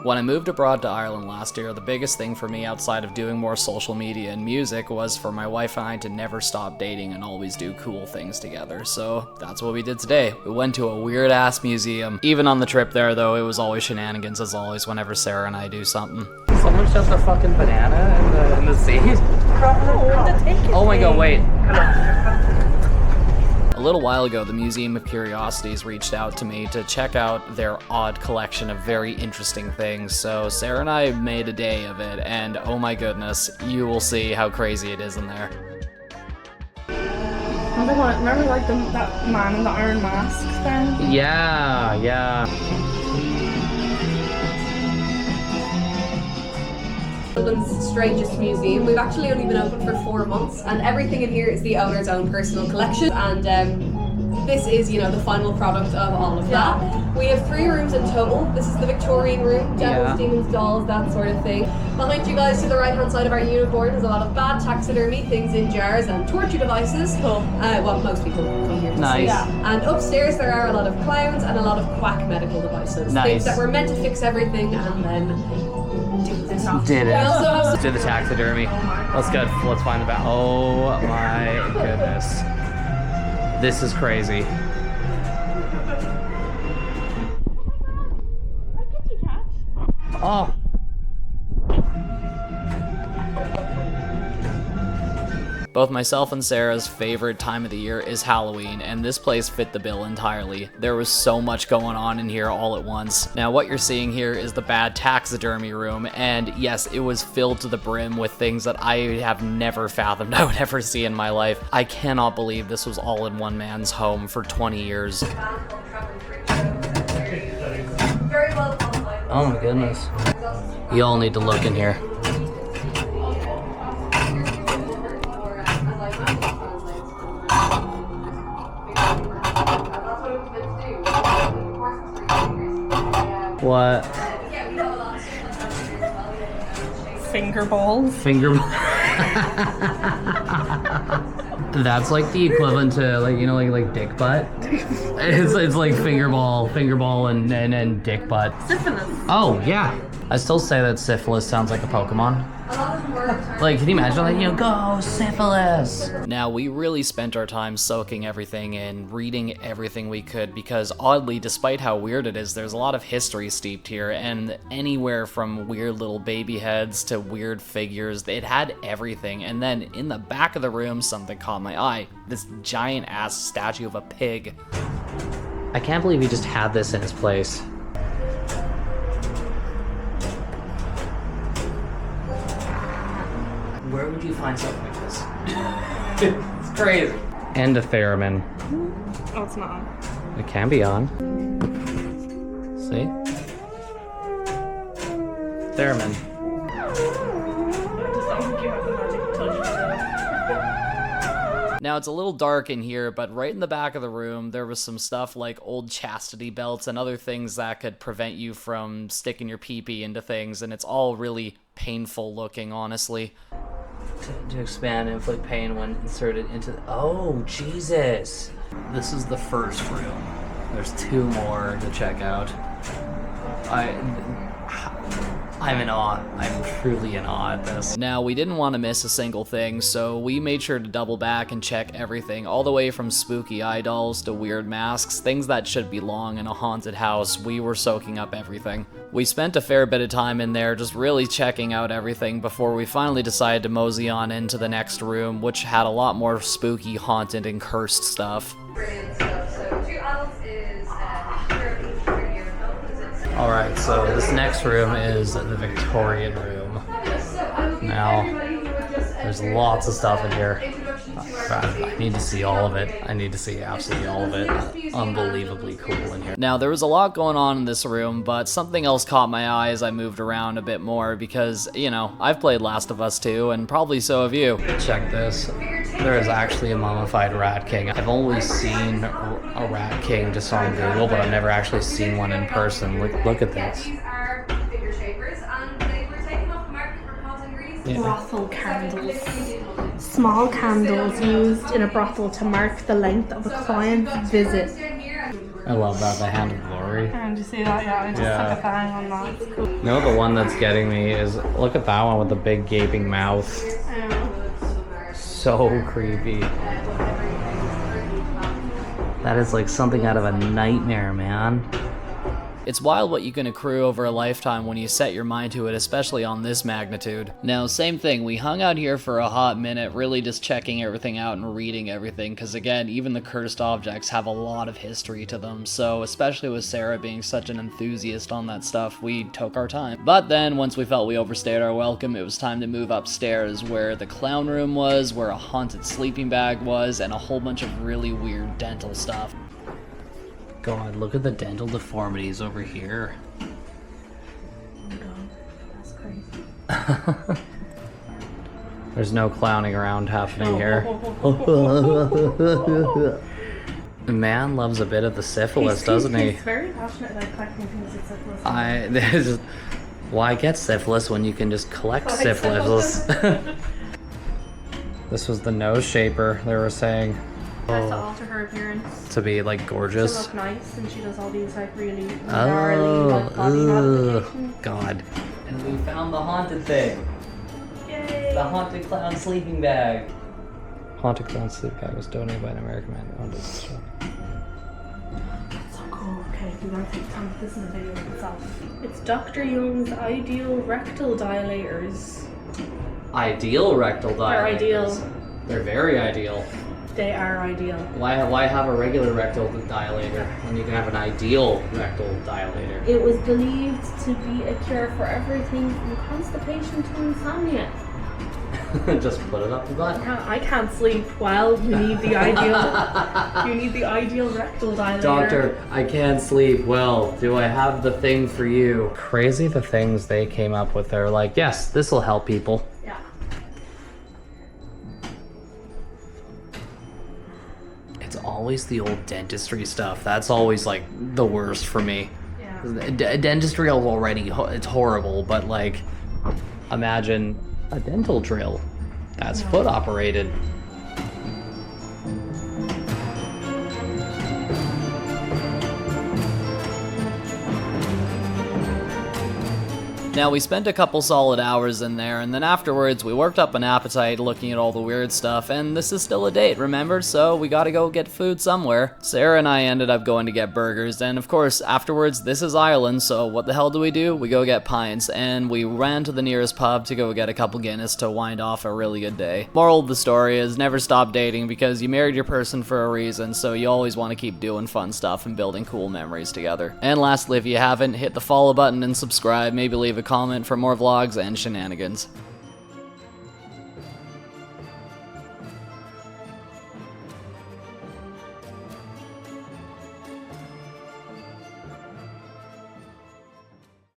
When I moved abroad to Ireland last year, the biggest thing for me outside of doing more social media and music was for my wife and I to never stop dating and always do cool things together. So that's what we did today. We went to a weird ass museum. Even on the trip there though, it was always shenanigans as always whenever Sarah and I do something. Someone shoved a fucking banana in the sea? Oh my god, wait. A little while ago, the Museum of Curiosities reached out to me to check out their odd collection of very interesting things, so Sarah and I made a day of it, and oh my goodness, you will see how crazy it is in there. Remember like that man in the iron mask thing? Yeah. Ireland's strangest museum. We've actually only been open for 4 months, and everything in here is the owner's own personal collection, and this is, you know, the final product of all of that. We have 3 rooms in total. This is the Victorian room, devils, demons, dolls, that sort of thing. Behind you guys to the right hand side of our unicorn, there's a lot of bad taxidermy, things in jars and torture devices. Well, most people come here to see. And upstairs there are a lot of clowns and a lot of quack medical devices. Things that were meant to fix everything and then did it. Did the taxidermy. Let's go. Let's find the bat. Oh my goodness. This is crazy. Oh. Both myself and Sarah's favorite time of the year is Halloween, and this place fit the bill entirely. There was so much going on in here all at once. Now what you're seeing here is the bad taxidermy room, and yes, it was filled to the brim with things that I have never fathomed I would ever see in my life. I cannot believe this was all in one man's home for 20 years. Oh my goodness. You all need to look in here. What? Finger balls. That's like the equivalent to like dick butt. It's like finger ball and dick butt. Syphilis. Oh yeah. I still say that syphilis sounds like a Pokemon. Like, can you imagine, like, go syphilis? Now, we really spent our time soaking everything in, reading everything we could, because oddly, despite how weird it is, there's a lot of history steeped here, and anywhere from weird little baby heads to weird figures, it had everything. And then in the back of the room, something caught my eye. This giant ass statue of a pig. I can't believe he just had this in his place. Where would you find something like this? It's crazy. And a theremin. Oh, it's not on. It can be on. See? Theremin. Now it's a little dark in here, but right in the back of the room there was some stuff like old chastity belts and other things that could prevent you from sticking your pee-pee into things, and it's all really painful looking, honestly. To expand and inflict pain when inserted into the... Oh, Jesus! This is the first room. There's 2 more to check out. I'm in awe. I'm truly in awe at this. Now, we didn't want to miss a single thing, so we made sure to double back and check everything, all the way from spooky eye dolls to weird masks, things that should belong in a haunted house. We were soaking up everything. We spent a fair bit of time in there just really checking out everything before we finally decided to mosey on into the next room, which had a lot more spooky, haunted, and cursed stuff. Alright, so this next room is the Victorian room. Now, there's lots of stuff in here. I need to see all of it. I need to see absolutely all of it. Unbelievably cool in here. Now, there was a lot going on in this room, but something else caught my eye as I moved around a bit more because, you know, I've played Last of Us 2, and probably so have you. Check this. There is actually a mummified rat king. I've only seen a rat king just on Google, but I've never actually seen one in person. Look at this. Yeah. Brothel candles. Small candles used in a brothel to mark the length of a client's visit. I love that, the Hand of Glory. hungry. And you see that? Yeah, I just Yeah. took a bang on that. It's cool. You know, the one that's getting me is, look at that one with the big gaping mouth. So creepy. That is like something out of a nightmare, man. It's wild what you can accrue over a lifetime when you set your mind to it, especially on this magnitude. Now, same thing, we hung out here for a hot minute, really just checking everything out and reading everything, because again, even the cursed objects have a lot of history to them, so especially with Sarah being such an enthusiast on that stuff, we took our time. But then, once we felt we overstayed our welcome, it was time to move upstairs, where the clown room was, where a haunted sleeping bag was, and a whole bunch of really weird dental stuff. God, look at the dental deformities over here. Oh my god, that's crazy. There's no clowning around happening here. The man loves a bit of the syphilis, doesn't he? He's very passionate about collecting things with syphilis. Why get syphilis when you can just collect Collect syphilis? This was the nose shaper, they were saying. She has to alter her appearance To be like to gorgeous. look nice, and she does all these like really gnarly like, body modifications. God. And we found the haunted thing. Yay! The haunted clown sleeping bag. Haunted clown sleeping bag was donated by an American man who owned it. That's so cool. Okay, we're gonna take time to this in the video itself. It's Dr. Young's ideal rectal dilators. Ideal rectal dilators. They're ideal. They're very ideal. They are ideal. Why have a regular rectal dilator when you can have an ideal rectal dilator? It was believed to be a cure for everything from constipation to insomnia. Just put it up the butt. I can't sleep. Well, you need the ideal. You need the ideal rectal dilator. Doctor, I can't sleep. Well, do I have the thing for you? Crazy the things they came up with. They're like, yes, this will help people. Yeah. It's always the old dentistry stuff. That's always like the worst for me. Yeah. Dentistry already, it's horrible, but like, imagine a dental drill that's foot operated. Now, we spent a couple solid hours in there, and then afterwards we worked up an appetite looking at all the weird stuff, and this is still a date, remember? So we gotta go get food somewhere. Sarah and I ended up going to get burgers, and of course, afterwards, this is Ireland, so what the hell do? We go get pints, and we ran to the nearest pub to go get a couple Guinness to wind off a really good day. Moral of the story is never stop dating, because you married your person for a reason, so you always want to keep doing fun stuff and building cool memories together. And lastly, if you haven't, hit the follow button and subscribe, maybe leave a comment for more vlogs and shenanigans.